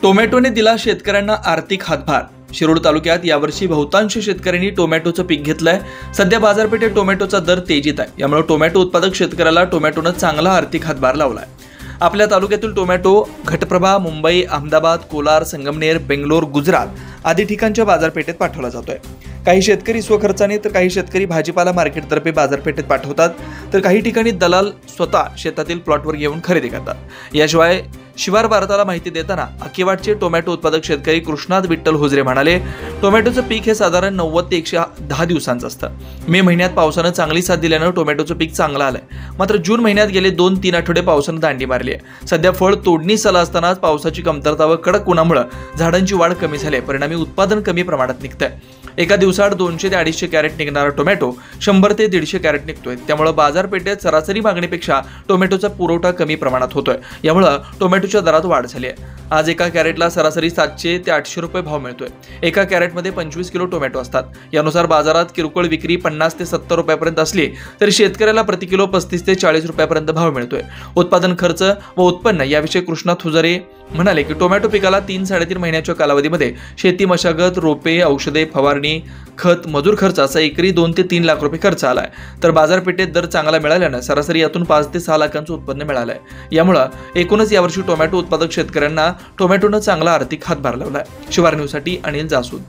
टोमॅटोने दिला शेतकऱ्यांना आर्थिक हातभार। शिरूर तालुक्यात यावर्षी बहुतांश शेतकऱ्यांनी टोमॅटोचं पीक घेतलंय। सध्या बाजारपेठेत टोमॅटोचा दर तेजीत आहे। यामुळे टोमॅटो उत्पादक शेतकऱ्याला टोमॅटोनं चांगला आर्थिक हातभार लावलाय। आपल्या तालुक्यातील टोमॅटो घटप्रभा, मुंबई, अहमदाबाद, कोलार, संगमनेर, बेंगलोर, गुजरात आदी ठिकाणच्या बाजारपेठेत पाठवला जातोय। काही शेतकरी स्वखर्चाने तर काही शेतकरी भाजीपाला मार्केटतर्फे बाजारपेठेत पाठवतात, तर काही ठिकाणी दलाल स्वतः शेतातील प्लॉटवर येऊन खरेदी करतात। याशिवाय शिवार भारताला माहिती देताना अकिवाटचे टोमॅटो उत्पादक शेतकरी कृष्णात विठ्ठल हुजरे म्हणाले, टोमॅटोचं पीक हे साधारण 90 ते 110 दिवसांचं असतं। मे महिन्यात पावसानं चांगली साथ दिल्यानं टोमॅटोचं पीक चांगलं आलंय। मात्र जून महिन्यात गेले 2-3 आठवडे पावसानं दांडी मारली आहे। सध्या फळ तोडणीस आलं असतानाच पावसाची कमतरता व कडक उन्हामुळे झाडांची वाढ कमी झाली आहे। परिणामी उत्पादन कमी प्रमाणात निघतंय। एका दिवसात 200 ते 250 कॅरेट निघणारा टोमॅटो 100 ते 150 कॅरेट निघतोय। त्यामुळे बाजारपेठेत सरासरी मागणीपेक्षा टोमॅटोचा पुरवठा कमी प्रमाणात होतोय। यामुळे टोमॅटोच्या दरात वाढ झाली आहे। आज एका कॅरेटला सरासरी 700 ते 800 रुपये भाव मिळतोय। एका कॅरेटमध्ये 25 किलो टोमॅटो असतात। यानुसार बाजारात किरकोळ विक्री 50 ते 70 रुपयापर्यंत असली तरी शेतकऱ्याला प्रति किलो 35 ते 40 रुपयापर्यंत भाव मिळतोय। उत्पादन खर्च व उत्पन्न याविषयी कृष्णात हुजरे म्हणाले की टोमॅटो पिकाला 3-3.5 महिन्याच्या कालावधीमध्ये शेती मशागत, रोपे, औषधे, फवारणी, खत, मजूर खर्च असा एकरी 2 ते 3 लाख रुपये खर्च आलाय। तर बाजारपेठेत दर चांगला मिळाल्यानं सरासरी यातून 5 ते 6 लाखांचं उत्पन्न मिळालंय। यामुळे एकूणच यावर्षी टोमॅटो उत्पादक शेतकऱ्यांना टोमॅटोनं चांगला आर्थिक हातभार लावलाय। शिवार न्यूजसाठी अनिल जासूद।